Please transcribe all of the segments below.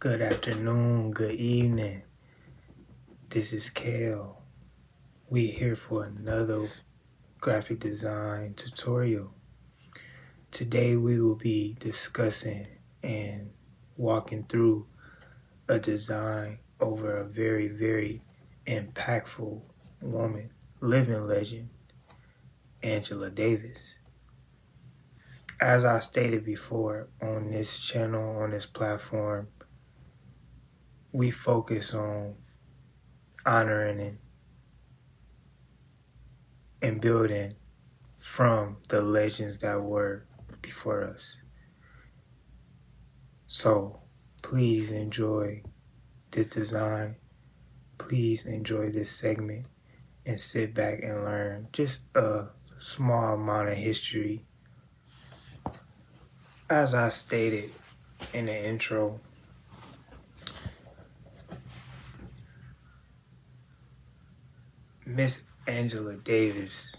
Good afternoon, good evening. This is Kale. We here for another graphic design tutorial. Today we will be discussing and walking through a design over a very impactful woman, living legend, Angela Davis. As I stated before, on this channel, on this platform, we focus on honoring and building from the legends that were before us. So please enjoy this design. Please enjoy this segment and sit back and learn just a small amount of history. As I stated in the intro, Miss Angela Davis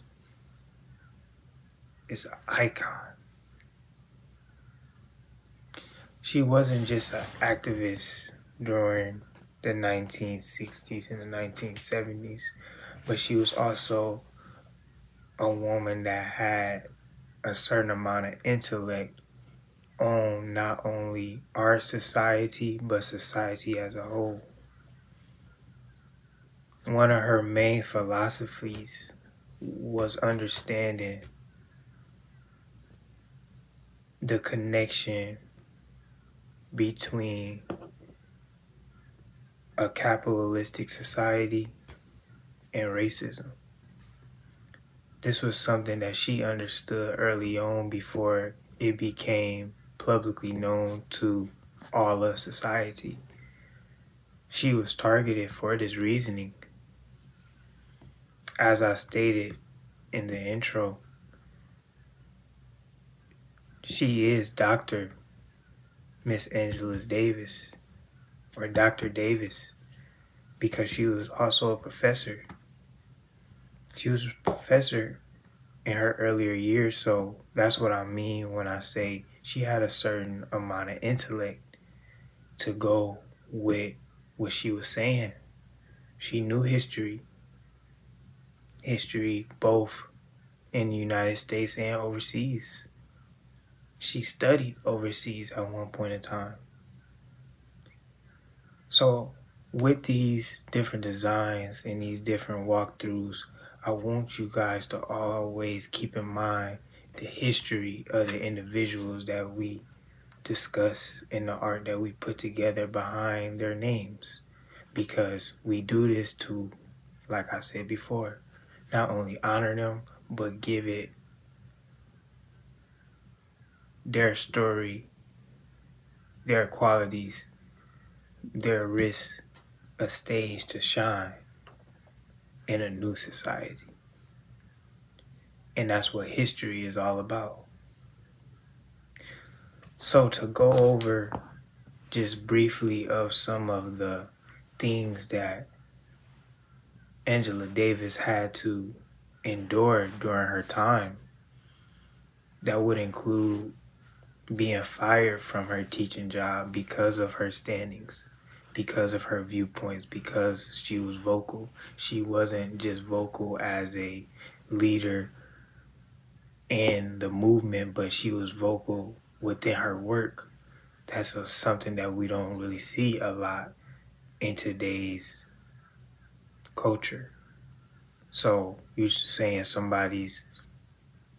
is an icon. She wasn't just an activist during the 1960s and the 1970s, but she was also a woman that had a certain amount of intellect on not only our society, but society as a whole. One of her main philosophies was understanding the connection between a capitalistic society and racism. This was something that she understood early on before it became publicly known to all of society. She was targeted for this reasoning. As I stated in the intro, she is Dr. Miss Angela Davis, or Dr. Davis, because she was also a professor. She was a professor in her earlier years, so that's what I mean when I say she had a certain amount of intellect to go with what she was saying. She knew history both in the United States and overseas. She studied overseas at one point in time. So with these different designs and these different walkthroughs, I want you guys to always keep in mind the history of the individuals that we discuss in the art that we put together behind their names. Because we do this to, like I said before, not only honor them, but give it their story, their qualities, their risks, a stage to shine in a new society. And that's what history is all about. So to go over just briefly of some of the things that Angela Davis had to endure during her time, that would include being fired from her teaching job because of her standings, because of her viewpoints, because she was vocal. She wasn't just vocal as a leader in the movement, but she was vocal within her work. That's something that we don't really see a lot in today's culture. So you're saying somebody's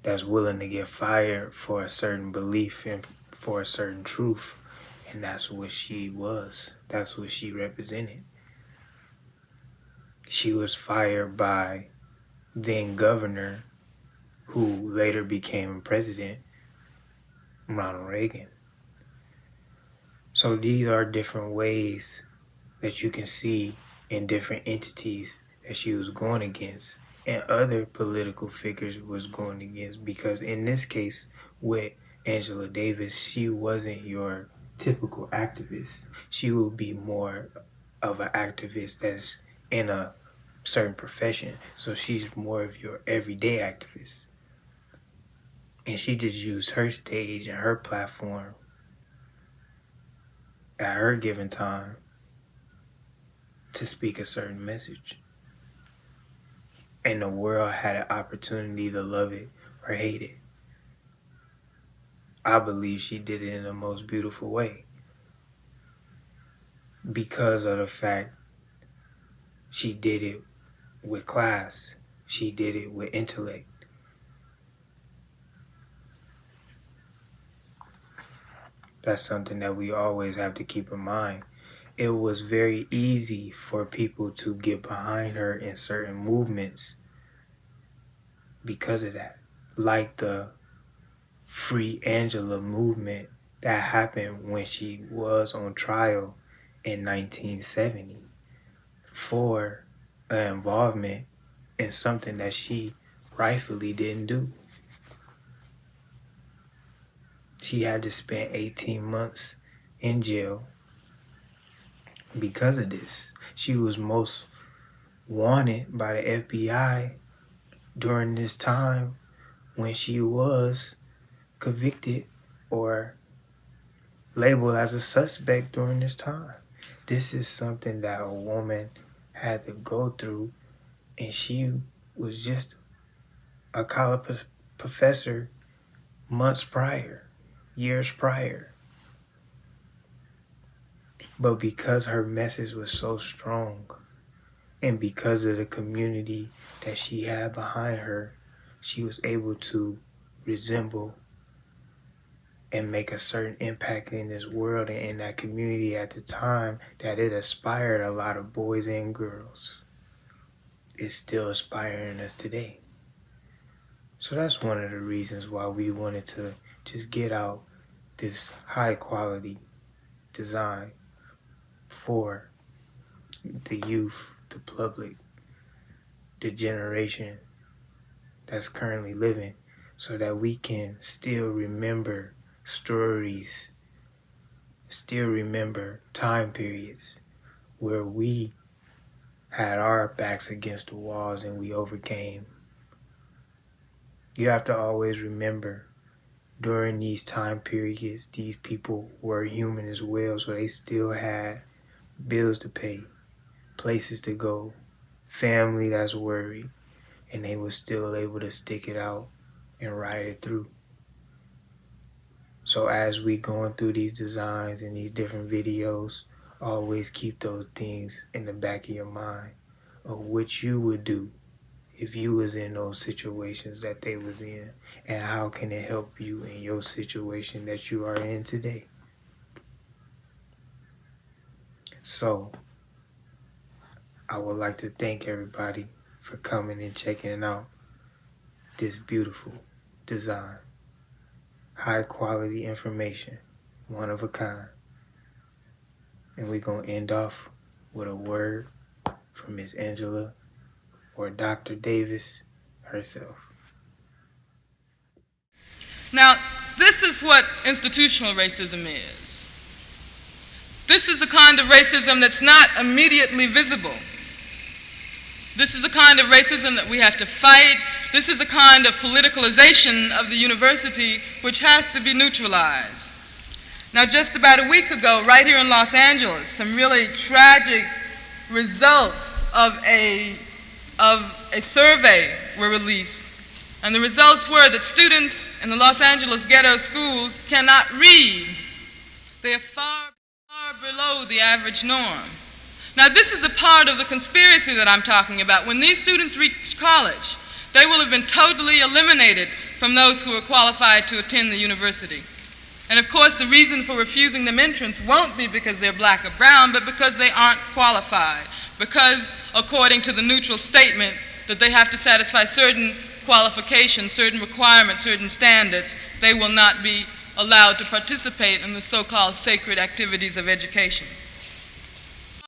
that's willing to get fired for a certain belief and for a certain truth, and that's what she was. That's what she represented. She was fired by then governor, who later became president, Ronald Reagan. So these are different ways that you can see in different entities that she was going against and other political figures was going against, because in this case with Angela Davis, she wasn't your typical activist. She would be more of an activist that's in a certain profession. So she's more of your everyday activist. And she just used her stage and her platform at her given time to speak a certain message. And the world had an opportunity to love it or hate it. I believe she did it in the most beautiful way because of the fact she did it with class. She did it with intellect. That's something that we always have to keep in mind. It was very easy for people to get behind her in certain movements because of that. Like the Free Angela movement that happened when she was on trial in 1970 for an involvement in something that she rightfully didn't do. She had to spend 18 months in jail because of this. She was most wanted by the FBI during this time when she was convicted or labeled as a suspect during this time. This is something that a woman had to go through, and she was just a college professor months prior, years prior. But because her message was so strong and because of the community that she had behind her, she was able to resemble and make a certain impact in this world and in that community at the time that it inspired a lot of boys and girls. It's still inspiring us today. So that's one of the reasons why we wanted to just get out this high quality design for the youth, the public, the generation that's currently living, so that we can still remember stories, still remember time periods where we had our backs against the walls and we overcame. You have to always remember, during these time periods, these people were human as well, so they still had bills to pay, places to go, family that's worried, and they were still able to stick it out and ride it through. So as we going through these designs and these different videos, always keep those things in the back of your mind of what you would do if you was in those situations that they was in, and how can it help you in your situation that you are in today. So I would like to thank everybody for coming and checking out this beautiful design. High quality information, one of a kind. And we're going to end off with a word from Miss Angela or Dr. Davis herself. Now, this is what institutional racism is. This is a kind of racism that's not immediately visible. This is a kind of racism that we have to fight. This is a kind of politicalization of the university which has to be neutralized. Now, just about a week ago, right here in Los Angeles, some really tragic results of a survey were released. And the results were that students in the Los Angeles ghetto schools cannot read. They are far below the average norm. Now, this is a part of the conspiracy that I'm talking about. When these students reach college, they will have been totally eliminated from those who are qualified to attend the university. And of course, the reason for refusing them entrance won't be because they're black or brown, but because they aren't qualified. Because, according to the neutral statement, that they have to satisfy certain qualifications, certain requirements, certain standards, they will not be allowed to participate in the so-called sacred activities of education.